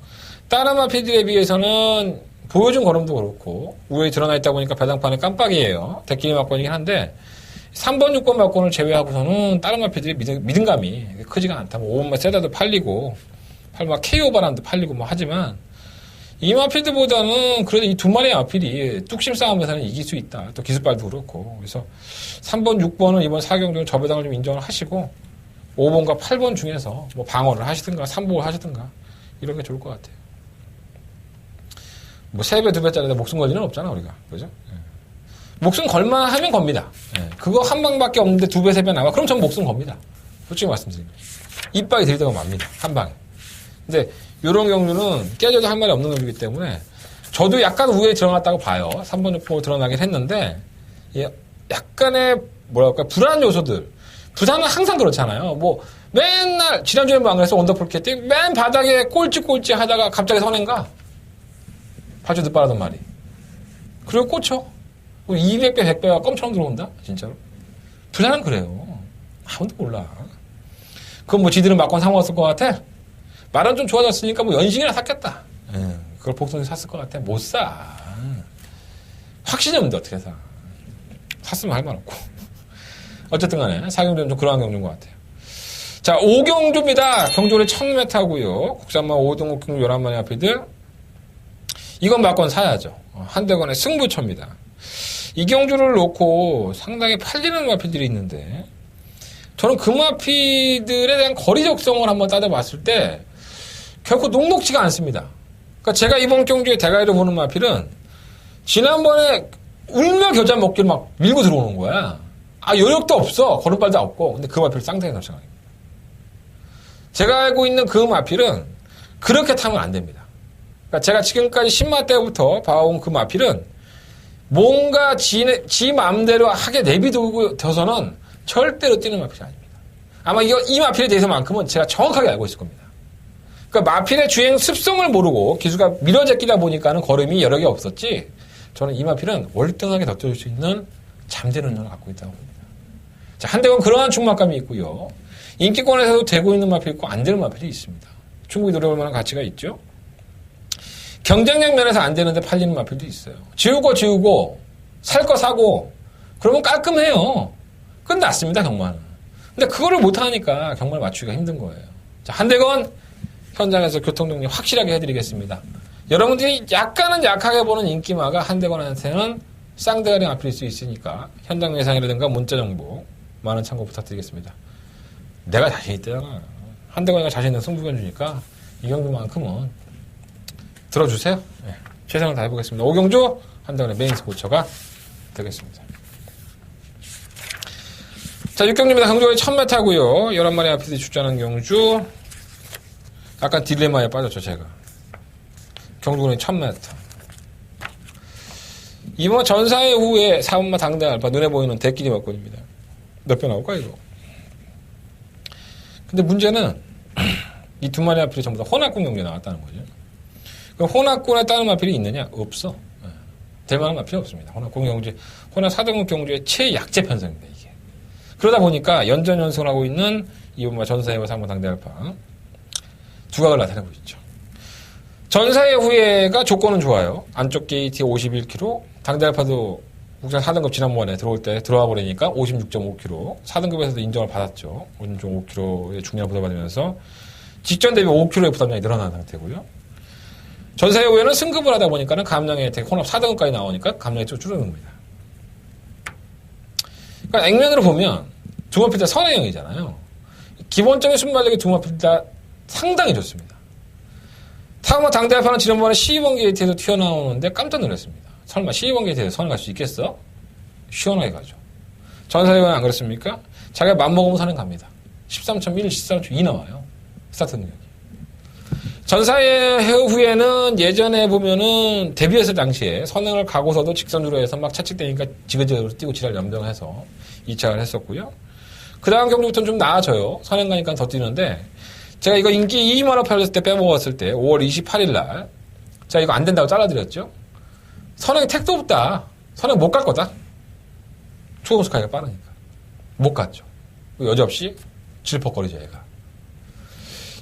다른 마필들에 비해서는 보여준 걸음도 그렇고 우회에 드러나 있다 보니까 배당판이 깜빡이에요. 대끼리 막권이긴 한데 3번, 6번 막권을 제외하고서는 다른 마필들이 믿음감이 크지가 않다. 뭐 5번만 세다도 팔리고 8번 KO 바람도 팔리고 뭐 하지만 이 마필드보다는 그래도 이 두 마리의 마필이 뚝심 싸움에서는 이길 수 있다. 또 기습발도 그렇고. 그래서 3번, 6번은 이번 4경주는 저배당을 좀 인정을 하시고 5번과 8번 중에서 뭐 방어를 하시든가 3복을 하시든가 이런 게 좋을 것 같아요. 뭐 3배, 2배짜리 목숨 걸 일은 없잖아, 우리가. 그죠? 예. 목숨 걸만 하면 겁니다. 예. 그거 한 방밖에 없는데 2배, 3배 나와. 그럼 전 목숨 겁니다. 솔직히 말씀드립니다. 이빨이 들이대고 맙니다. 한 방에. 근데 요런 경주는 깨져도 한 마리 없는 경주이기 때문에 저도 약간 우회에 들어갔다고 봐요. 3번, 6번 드러나긴 했는데 약간의 뭐랄까 불안 요소들. 부산은 항상 그렇잖아요. 뭐 맨날 지난주에 뭐 안 그래서 원더풀 캐팅 맨 바닥에 꼴찌 하다가 갑자기 선행가 발주 늦바라던 말이. 그리고 꽂혀. 200배, 100배가 껌처럼 들어온다? 진짜로. 부산은 그래요. 아무도 몰라. 그건 뭐 지들은 막권 사먹었을 것 같아? 말은 좀 좋아졌으니까 뭐 연식이나 샀겠다. 그걸 복선에 샀을 것 같아. 못 사. 확신이 없는데 어떻게 사. 샀으면 할 말 없고. 어쨌든 간에 4경주는 좀 그러한 경주인 것 같아요. 자, 5경주입니다. 경주는 1000m고요. 국산마 5등급 경주 11마리 앞이들. 이건 막권 사야죠. 한대건의 승부처입니다. 이 경주를 놓고 상당히 팔리는 마필들이 있는데 저는 그 마필들에 대한 거리 적성을 한번 따져봤을 때 결코 녹록지가 않습니다. 그러니까 제가 이번 경주에 대가리로 보는 마필은 지난번에 울며 겨자 먹기를 막 밀고 들어오는 거야. 여력도 없어. 걸음발도 없고. 근데 그 마필 쌍둥이 결정합니다. 제가 알고 있는 그 마필은 그렇게 타면 안 됩니다. 그러니까 제가 지금까지 10마 때부터 봐온 그 마필은 뭔가 지 마음대로 하게 내비두고서는 절대로 뛰는 마필이 아닙니다. 아마 이 마필에 대해서만큼은 제가 정확하게 알고 있을 겁니다. 그러니까 마필의 주행 습성을 모르고 기수가 밀어제끼다 보니까는 걸음이 여러 개 없었지, 저는 이 마필은 월등하게 더 뛰어줄 수 있는 잠재는 능력을 갖고 있다고 봅니다. 자, 한대건 그러한 충만감이 있고요. 인기권에서도 되고 있는 마필이 있고 안 되는 마필이 있습니다. 충분히 노려볼 만한 가치가 있죠. 경쟁력 면에서 안 되는데 팔리는 마필도 있어요. 지우고 살 거 사고 그러면 깔끔해요. 끝났습니다, 경마는. 근데 그거를 못하니까 경마를 맞추기가 힘든 거예요. 자, 한대건 현장에서 교통정리 확실하게 해드리겠습니다. 여러분들이 약간은 약하게 보는 인기마가 한대건한테는 쌍대가리 마필일 수 있으니까 현장 예상이라든가 문자 정보 많은 참고 부탁드리겠습니다. 내가 자신 있대잖아. 한대건이가 자신 있는 승부견 주니까 이 경주만큼은 들어주세요. 네, 최선을 다해보겠습니다. 오경주 한대건의 메인 스포츠가 되겠습니다. 자, 6경주입니다. 경주가 1000m고요. 11마리 앞에서 출전한 경주. 약간 딜레마에 빠졌죠, 제가. 경주군이 1000m. 이번 전사의 후에 4번마 당대 알파 눈에 보이는 대끼리 막권입니다. 몇 배 나올까, 이거? 근데 문제는 이 두 마리 앞필이 전부 다 혼합군 경주에 나왔다는 거죠. 그럼 혼합군에 따른 마필이 있느냐? 없어. 될 만한 마필이 없습니다. 혼합군 경주, 혼합 4등급 경주의 최약제 편성입니다, 이게. 그러다 보니까 연전연승을 하고 있는 이번 전사의 후 4번마 당대 알파. 두각을 나타내고 있죠. 전사의 후예가 조건은 좋아요. 안쪽 게이트에 51km, 당대 알파도 국산 4등급 지난번에 들어올 때 들어와 버리니까 56.5km, 4등급에서도 인정을 받았죠. 56.5km의 중량을 부담받으면서 직전 대비 5km의 부담량이 늘어난 상태고요. 전사의 후예는 승급을 하다 보니까는 감량의 혜택, 혼합 4등급까지 나오니까 감량이 좀 줄어든 겁니다. 그러니까 액면으로 보면 두마필 다 선행형이잖아요. 기본적인 순발력이 두마필 다 상당히 좋습니다. 타마 당대 알파는 지난번에 12번 게이트에서 튀어나오는데 깜짝 놀랐습니다. 설마 12번 게이트에서 선을 갈 수 있겠어? 시원하게 가죠. 전사회는 안 그렇습니까? 자기가 맘먹으면 선행 갑니다. 13.1, 13.2 나와요. 스타트 능력이. 전사회 후에는 예전에 보면은 데뷔했을 당시에 선행을 가고서도 직선으로 해서 막 차측되니까 지그재그로 뛰고 지랄 염정해서 2차를 했었고요. 그 다음 경주부터는 좀 나아져요. 선행 가니까 더 뛰는데, 제가 이거 인기 2만원 팔렸을 때 빼먹었을 때 5월 28일 날 제가 이거 안 된다고 잘라드렸죠. 선행이 택도 없다. 선행 못 갈 거다. 초고속 가기가 빠르니까 못 갔죠. 여지없이 질퍽거리죠, 얘가.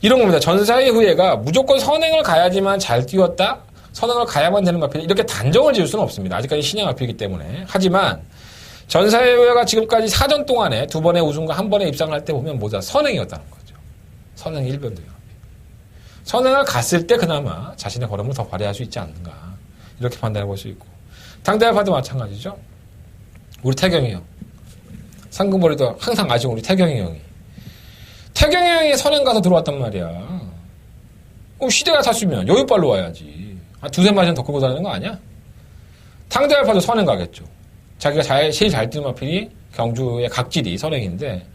이런 겁니다. 전사의 후예가 무조건 선행을 가야지만 잘 뛰었다, 선행을 가야만 되는 마필, 이렇게 단정을 지을 수는 없습니다. 아직까지 신형 마필이기 때문에. 하지만 전사의 후예가 지금까지 4전 동안에 2번의 우승과 1번에 입상을 할 때 보면 모두 다 선행이었다는 거죠. 선행 1변도요. 선행을 갔을 때 그나마 자신의 걸음을 더 발휘할 수 있지 않는가, 이렇게 판단해 볼 수 있고, 당대 알파도 마찬가지죠. 우리 태경이 형, 상금거리도 항상 아쉬운 우리 태경이 형이 선행 가서 들어왔단 말이야. 시대가 탔으면 여유빨로 와야지. 두세 마리는 더 끌고 다니는 거 아니야? 당대 알파도 선행 가겠죠. 자기가 제일 잘 뛰는 마필이 경주의 각질이 선행인데,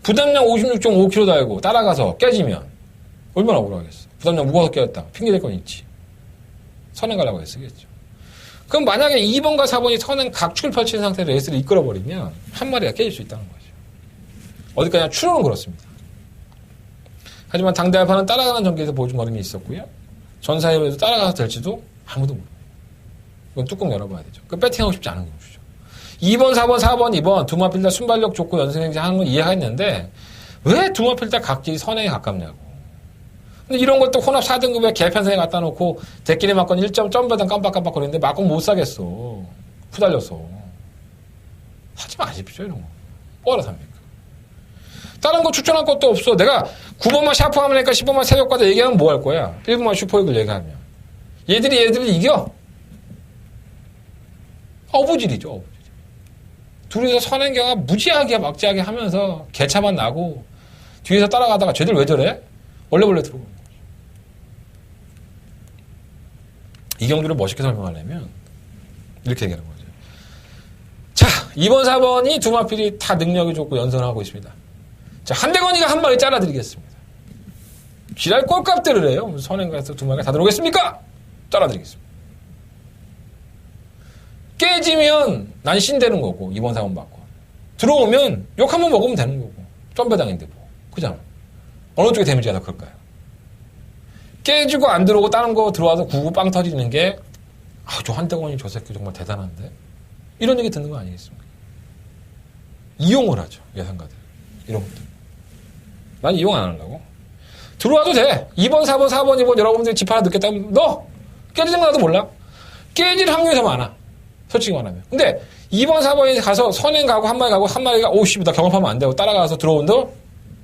부담량 56.5kg 달고 따라가서 깨지면 얼마나 억울하겠어. 부담량 무거워서 깨졌다. 핑계댈 건 있지. 선행 가려고 했으겠죠. 그럼 만약에 2번과 4번이 선행 각축을 펼친 상태로 레이스를 이끌어버리면 한 마리가 깨질 수 있다는 거죠. 어디까지나 추론은 그렇습니다. 하지만 당대 알파는 따라가는 전개에서 보여준 걸음이 있었고요. 전사회에도 따라가서 될지도 아무도 모르고. 이건 뚜껑 열어봐야 되죠. 그 배팅하고 싶지 않은 거죠. 2번, 4번, 4번, 2번 두마필 다 순발력 좋고 연승행진 하는 건 이해가 있는데 왜 두마필 다 각질이 선행에 가깝냐고. 근데 이런 것도 혼합 4등급에 개편성에 갖다 놓고 대끼리 막건 1점 점배당 깜빡깜빡거리는데 막건 못 사겠어. 후달려서. 하지 마십시오, 이런 거. 뭐하러 삽니까? 다른 거 추천할 것도 없어. 내가 9번만 샤프하면 하니까 10번만 세력과도 얘기하면 뭐 할 거야? 1번만 슈퍼이글 얘기하면. 얘들이 이겨? 어부질이죠, 어부질. 둘이서 선행경가 무지하게 막지하게 하면서 개차만 나고 뒤에서 따라가다가 쟤들 왜 저래? 원래 들어오는 거죠. 이 경주를 멋있게 설명하려면 이렇게 얘기하는 거죠. 자, 2번, 4번이 두 마필이 다 능력이 좋고 연선을 하고 있습니다. 자, 한대건이가 한 마리 잘라드리겠습니다. 지랄 꼴값들을 해요. 선행가에서 두 마리가 다 들어오겠습니까? 잘라드리겠습니다. 깨지면 난 신되는 거고, 이번 사건 받고. 들어오면 욕 한번 먹으면 되는 거고. 점배당인데 뭐. 그잖아. 어느 쪽에 데미지가 더 클까요? 깨지고 안 들어오고 다른 거 들어와서 구구 빵 터지는 게, 저 한대건이 저 새끼 정말 대단한데? 이런 얘기 듣는 거 아니겠습니까? 이용을 하죠, 예상가들. 이런 것들. 난 이용 안 하려고. 들어와도 돼. 2번, 4번, 4번, 2번 여러분들이 집 하나 넣겠다면 너 깨지는 거 나도 몰라. 깨질 확률이 더 많아. 솔직히 말하면. 근데 2번, 4번에 가서 선행 가고 한 마리가 오씨, 나 경험하면 안 되고 따라가서 들어온다?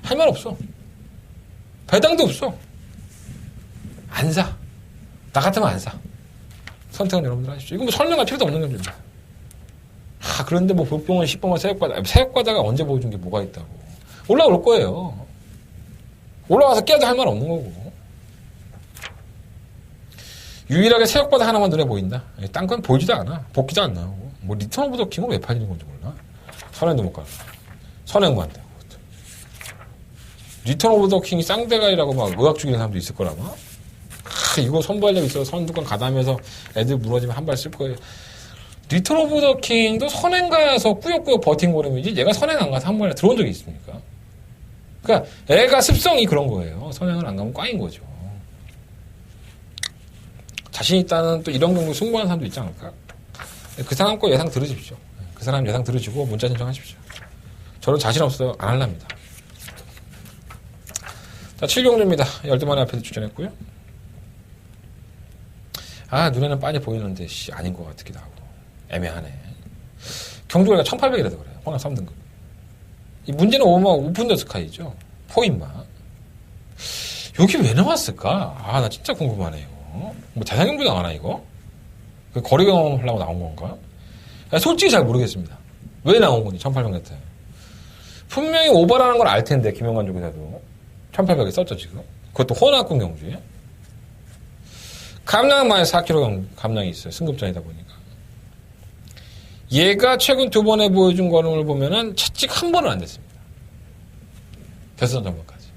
할 말 없어. 배당도 없어. 안 사. 나 같으면 안 사. 선택은 여러분들 하십시오. 이거 뭐 설명할 필요도 없는 겁니다. 그런데 뭐 복병원 10번만 새벽바다가 언제 보여준 게 뭐가 있다고. 올라올 거예요. 올라와서 깨도 할 말 없는 거고. 유일하게 새벽바다 하나만 눈에 보인다. 딴 건 보이지도 않아. 복귀도 안 나오고. 뭐 리턴 오브 더 킹은 왜 팔리는 건지 몰라. 선행도 못 가고. 선행만 되고. 리턴 오브 더 킹이 쌍대가리라고 막 의학 죽이는 사람도 있을 거라마. 이거 선발력 있어서 선두권 가담해서 애들 무너지면 한 발 쓸 거예요. 리턴 오브 더 킹도 선행 가서 꾸역꾸역 버틴 거라면지 얘가 선행 안 가서 한 번에 들어온 적이 있습니까? 그러니까 애가 습성이 그런 거예요. 선행을 안 가면 꽝인 거죠. 자신 있다는 또 이런 경우 승부하는 사람도 있지 않을까? 그 사람 거 예상 들으십시오. 그 사람 예상 들으시고 문자 신청하십시오. 저는 자신 없어서 안 할랍니다. 자, 7경주입니다. 12만의 앞에서 추천했고요. 눈에는 빤히 보이는데 아닌 것 같기도 하고 애매하네. 경주가 1800이라도 그래요. 호남 3등급. 이 문제는 오픈 더 스카이죠. 포인마. 여기 왜 나왔을까? 나 진짜 궁금하네요. 뭐 대상경주 나가나 이거? 거리 경험 하려고 나온 건가? 솔직히 잘 모르겠습니다. 왜 나온 건지 1800 같아. 분명히 오버라는 걸 알 텐데 김영관 쪽에서도 1800에 썼죠 지금. 그것도 호남권 경주에. 감량만 4kg 감량이 있어요. 승급전이다 보니까. 얘가 최근 2번에 보여준 걸음을 보면은 채찍 한 번은 안 됐습니다. 결선 전번까지.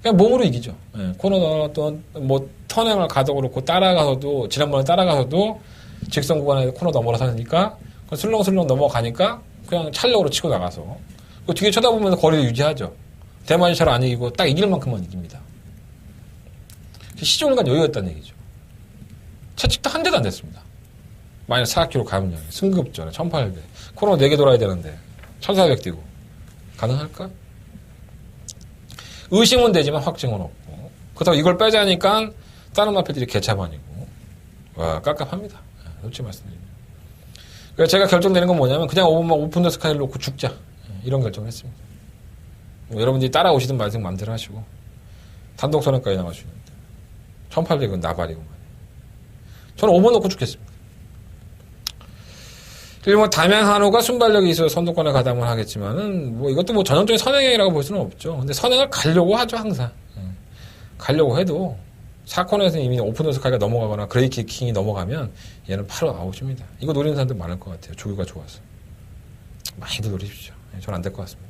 그냥 몸으로 이기죠. 코너 또 뭐 턴행을 가도 그렇고 따라가서도 지난번에 따라가서도 직선 구간에 코너 넘어서니까 슬렁슬렁 넘어가니까 그냥 찰력으로 치고 나가서 그 뒤에 쳐다보면서 거리를 유지하죠. 대만이 잘 안 이기고 딱 이길 만큼만 이깁니다. 시종일관 여유였다는 얘기죠. 채찍도 한 대도 안 됐습니다. 마이너스 4kg 감량, 승급전에 1800. 코너 4개 돌아야 되는데 1400 뛰고 가능할까? 의심은 되지만 확증은 없고. 그렇다고 이걸 빼자니까 다른 마필들이 개차반이고. 깝깝합니다. 솔직히 말씀드립니다. 그래서 제가 결정되는 건 뭐냐면 그냥 오픈 더 스카이를 놓고 죽자. 이런 결정을 했습니다. 여러분들이 따라오시든 말든 마음대로 하시고 단독 선행까지 나가시는데 1800은 나발이고만. 저는 5번 놓고 죽겠습니다. 그리고 담양 한우가 순발력이 있어서 선두권에 가담을 하겠지만은 이것도 전형적인 선행이라고 볼 수는 없죠. 근데 선행을 가려고 하죠 항상. 가려고 해도 4코너에서 이미 오픈 더 스카이가 넘어가거나 그레이키 킹이 넘어가면 얘는 바로 아웃입니다. 이거 노리는 사람들 많을 것 같아요. 조교가 좋아서. 많이들 노리십시오. 저는 안 될 것 같습니다.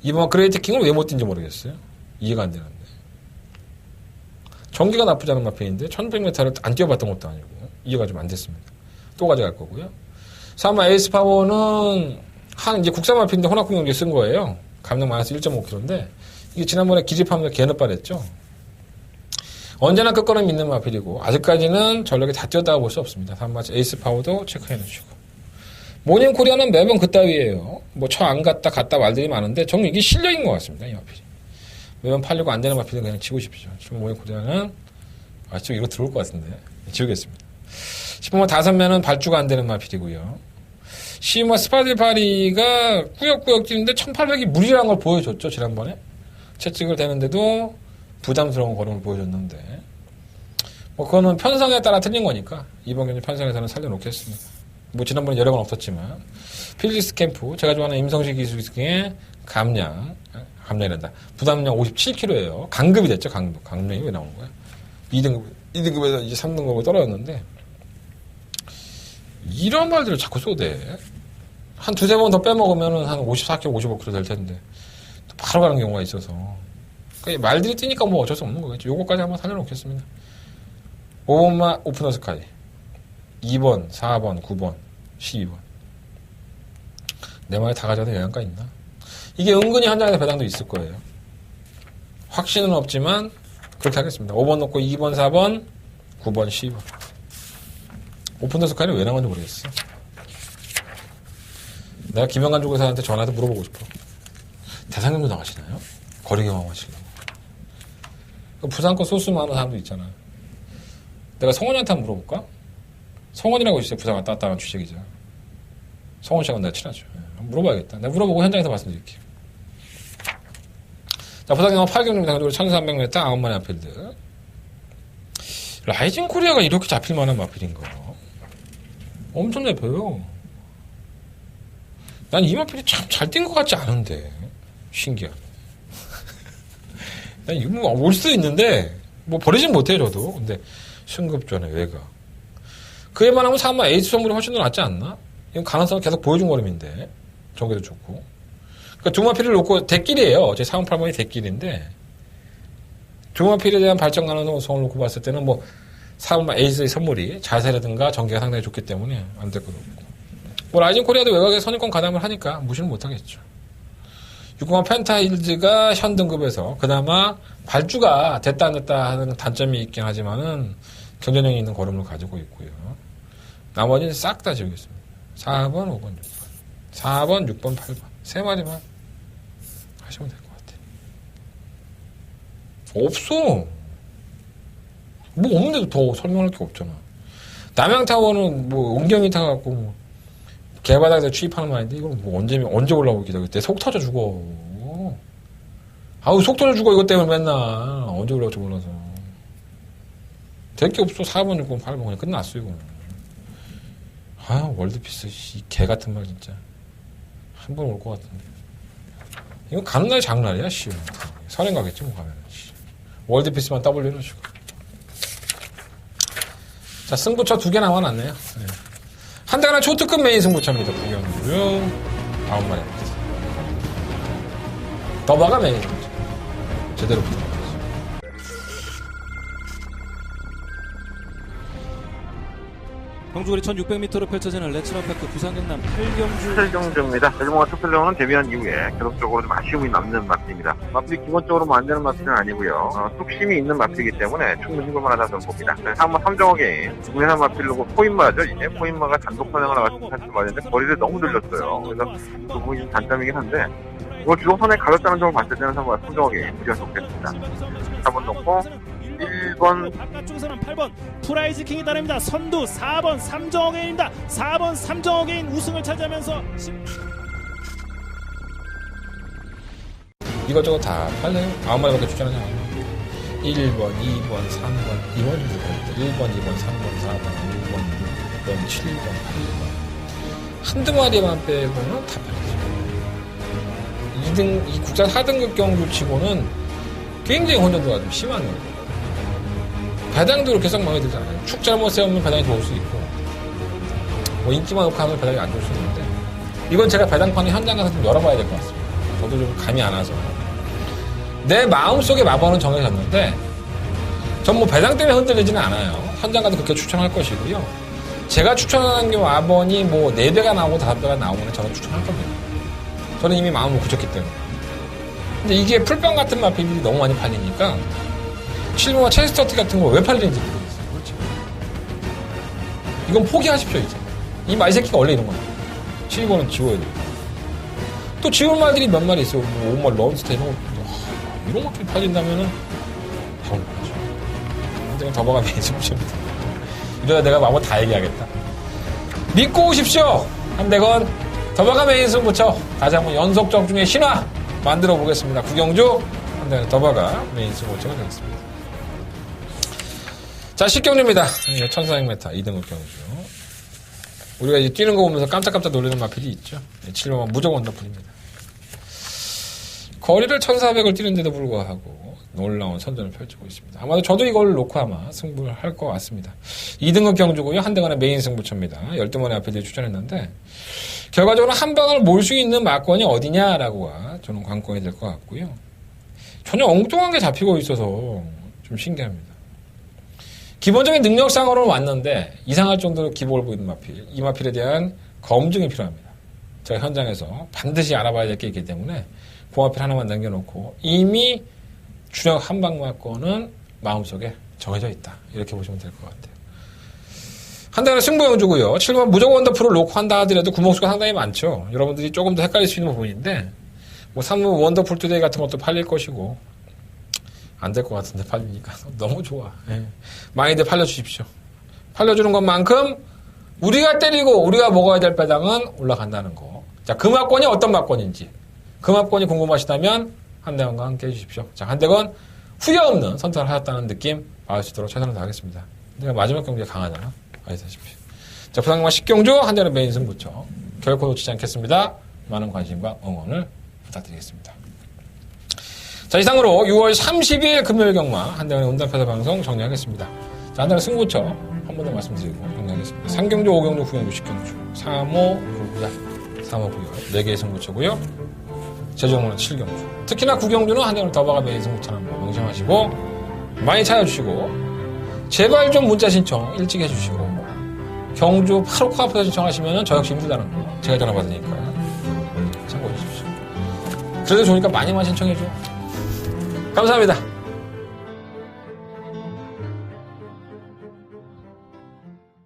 이번 그레이트 킹을 왜 못 뛴지 모르겠어요. 이해가 안 되는데. 전기가 나쁘지 않은 마페인데 1100m를 안 뛰어봤던 것도 아니고 이해가 좀 안 됐습니다. 또 가져갈 거고요. 3번 에이스 파워는 이제 국산 마페인데 혼합 공격에 쓴 거예요. 감량 마이너스 1.5kg인데 이게 지난번에 기집하면서 개너빨했죠. 언제나 끝걸음 있는 마필이고 아직까지는 전력이 다 뛰었다고 볼 수 없습니다. 3번 에이스 파워도 체크해 놓으시고. 모닝 코리아는 매번 그따위예요. 저 안 갔다 말들이 많은데 정말 이게 실력인 것 같습니다. 이 마필이. 매번 팔리고 안 되는 마필은 그냥 지고 싶죠. 지금 모닝 코리아는 지금 이거 들어올 것 같은데 지우겠습니다. 10번 5면은 발주가 안 되는 마필이고요. 10번 스파딜파리가 꾸역꾸역 뛰는데 1800이 무리라는 걸 보여줬죠. 지난번에. 채찍을 대는데도 부담스러운 걸음을 보여줬는데 그거는 편성에 따라 틀린 거니까 이번 경기 편성에서는 살려놓겠습니다. 지난번에 여러 번 없었지만 필리스 캠프 제가 좋아하는 임성식 기술 중에 감량이란다. 부담량 57kg예요. 강급이 됐죠. 강량이 왜 나오는 거야? 2등급에서 이제 3등급으로 떨어졌는데 이런 말들을 자꾸 쏘대. 한 2-3번 더 빼먹으면 한 54kg, 55kg 될 텐데 또 바로 가는 경우가 있어서 그러니까 말들이 뛰니까 어쩔 수 없는 거겠죠. 요거까지 한번 살려놓겠습니다. 5번만 오픈더 스카이 2번, 4번, 9번, 12번. 내 말에 다 가져도 영향가 있나? 이게 은근히 현장에서 배당도 있을 거예요. 확신은 없지만 그렇게 하겠습니다. 5번 놓고 2번, 4번, 9번, 12번. 오픈더스카이는 왜 나온지 모르겠어. 내가 김영관 조교사한테 전화해서 물어보고 싶어. 대상경도 나가시나요? 거리 경험하시려고. 부산권 소스 많은 사람도 있잖아. 내가 성원이한테 한번 물어볼까? 성원이라고 있어요. 부산 갔다 왔다 한 취재기자. 성원 씨하고 내가 친하죠. 물어봐야겠다. 내가 물어보고 현장에서 말씀드릴게요. 자, 부산 경험 8경기 당적으로 1300m 9마리 앞필드. 라이징 코리아가 이렇게 잡힐 만한 마필인가? 엄청 잡혀요. 난 이 마필이 참 잘 뛴 것 같지 않은데. 신기하네. 난 이거 뭐 올 수도 있는데, 뭐 버리진 못해요, 저도. 근데 승급전에 외가. 그에 반하면 사마 에이스 선물이 훨씬 더 낫지 않나? 이건 가능성을 계속 보여준 걸음인데. 전개도 좋고. 그러니까 두 마필을 놓고 대길이에요. 제 4번, 8번이 대길인데, 두 마필에 대한 발전 가능성을 놓고 봤을 때는 뭐, 4번 에이스의 선물이 자세라든가 전개가 상당히 좋기 때문에 안 될 것 없고. 뭐, 라이징 코리아도 외곽에 선입권 가담을 하니까 무시는 못하겠죠. 6번 펜타힐즈가 현 등급에서 그나마 발주가 됐다 안 됐다 하는 단점이 있긴 하지만은 경쟁력이 있는 걸음을 가지고 있고요. 나머지는 싹 다 지우겠습니다. 4번, 5번, 6번. 4번, 6번, 8번. 세 마리만 하시면 될 것 같아요. 없어. 뭐 없는데도 더 설명할 게 없잖아. 남양타워는 뭐 은경이 타갖고 뭐 개바닥에서 취입하는 말인데 이건 뭐 언제 올라오고 기다 그때 속 터져 죽어. 아우 속 터져 죽어 이것 때문에 맨날 언제 올라올지 몰라서 될 게 없어. 4번, 6번, 8번 그냥 끝났어 이거는. 아 월드피스 이 개 같은 말 진짜 한 번 올 것 같은데 이거 가는 날이 장날이야 씨. 선행 가겠지 뭐 가면은 씨. 월드피스만 W 이러시고. 자 승부처 2개 남아났네요. 네. 한 달에 초특급 메인 승부처입니다. 구경주요 9마리입니다. 더바가 메인 승부처. 제대로 붙어가야지. 경주거리 1600m로 펼쳐지는 레츠런파크 부산 경남 8경주 특별정주입니다. 대중공화 특별정은 데뷔한 이후에 계속적으로 좀 아쉬움이 남는 마필입니다. 마필이 기본적으로 뭐 안 되는 마필은 아니고요. 뚝심이 있는 마필이기 때문에 충분히 힘을만하다 저는 봅니다. 한번 3정어 게임, 국내산 마필로고 포인마죠. 이제 포인마가 단독 선행을 나가서 사실 말인데 거리를 너무 늘렸어요. 그래서 그 부분이 좀 단점이긴 한데 이걸 주도선에 가졌다는 점을 봤을 때는 3정어 게임 무리가 좋겠습니다. 4번 놓고 1번 바깥쪽에서는 8번 프라이즈 킹이 따릅니다. 선두 4번 삼정어게인입니다. 4번 삼정어게인 우승을 차지하면서 이것저것 다 팔려요. 9마리밖에 추천하지 않아요. 1번, 2번, 3번, 2번 정도 팔릴 때 1번, 2번, 3번, 4번, 5번, 6번, 7번, 8번 한두 마리만 빼고는 다 팔렸어요. 2등, 이 국산 4등급 경주 치고는 굉장히 혼전도가 좀 심한 거예요. 배당도 그렇게 썩 마음에 들지 않아요. 축 잘못 세우면 배당이 좋을 수 있고, 뭐 인기만 높게 하면 배당이 안 좋을 수 있는데, 이건 제가 배당판을 현장 가서 좀 열어봐야 될 것 같습니다. 저도 좀 감이 안 와서. 내 마음속에 마법은 정해졌는데, 전 뭐 배당 때문에 흔들리지는 않아요. 현장 가서 그렇게 추천할 것이고요. 제가 추천하는 게 마법이 뭐 4배가 나오고 5배가 나오면 저는 추천할 겁니다. 저는 이미 마음을 굳혔기 때문에. 근데 이게 풀병 같은 마필들이 너무 많이 팔리니까, 7번과 체스터트 같은 거 왜 팔리는지 모르겠어요. 그렇지. 이건 포기하십시오, 이제. 이 말새끼가 원래 이런 거야. 7번은 지워야 돼. 또 지울 말들이 몇 마리 있어. 뭐, 5말, 런스타 이런 거. 이런 것들이 팔린다면은, 배우는 거죠. 근데 더버가 메인 승부처입니다. 이러다 내가 마법 다 얘기하겠다. 믿고 오십시오! 한대건, 더버가 메인 승부처. 다시 한번 연속적 중에 신화 만들어 보겠습니다. 구경주, 한대건 더버가 메인 승부처가 되겠습니다. 자, 10경주입니다. 1400m 2등급 경주. 우리가 이제 뛰는 거 보면서 깜짝깜짝 놀라는 마필이 있죠. 7번은 무조건 원더풀입니다. 거리를 1400을 뛰는데도 불구하고 놀라운 선전을 펼치고 있습니다. 아마도 저도 이걸 놓고 아마 승부를 할 것 같습니다. 2등급 경주고요. 한대간의 메인 승부처입니다. 12번의 앞에 추천했는데 결과적으로 한 방을 몰 수 있는 막권이 어디냐라고가 저는 관건이 될 것 같고요. 전혀 엉뚱한 게 잡히고 있어서 좀 신기합니다. 기본적인 능력상으로는 왔는데 이상할 정도로 기복을 보이는 마필. 이 마필에 대한 검증이 필요합니다. 제가 현장에서 반드시 알아봐야 될 게 있기 때문에 그 마필 하나만 남겨놓고 이미 주력 한방마권은 마음속에 정해져 있다. 이렇게 보시면 될 것 같아요. 한대는 승부영주고요. 7번 무조건 원더풀을 놓고 한다 하더라도 구멍수가 상당히 많죠. 여러분들이 조금 더 헷갈릴 수 있는 부분인데 뭐 3번 원더풀 투데이 같은 것도 팔릴 것이고 안 될 것 같은데 팔리니까 너무 좋아. 예. 많이들 팔려주십시오. 팔려주는 것만큼 우리가 때리고 우리가 먹어야 될 배당은 올라간다는 거. 자, 그 막권이 어떤 막권인지 그 막권이 궁금하시다면 한대건과 함께 해주십시오. 자, 한대건 후회 없는 선택을 하셨다는 느낌 받을 수 있도록 최선을 다하겠습니다. 내가 마지막 경기에 강하잖아. 아시다시피. 자, 부상마 10경주 한대는 메인 승부처. 결코 놓치지 않겠습니다. 많은 관심과 응원을 부탁드리겠습니다. 자, 이상으로 6월 30일 금요일 경마 한대건의 온단패드 방송 정리하겠습니다. 자, 한대건 승부처 한 번 더 말씀드리고 정리하겠습니다. 3경주, 5경주, 9경주, 10경주, 3호, 9야, 3호, 9야 4개의 승부처고요. 제주경마는 7경주. 특히나 9경주는 한대건 더바가 메인 승부처는 뭐 명심하시고 많이 찾아주시고 제발 좀 문자 신청 일찍 해주시고 경주 8호 코앞에서 신청하시면 저 역시 힘들다는 거 제가 전화 받으니까 참고해 주십시오. 그래도 좋으니까 많이만 신청해줘. 감사합니다.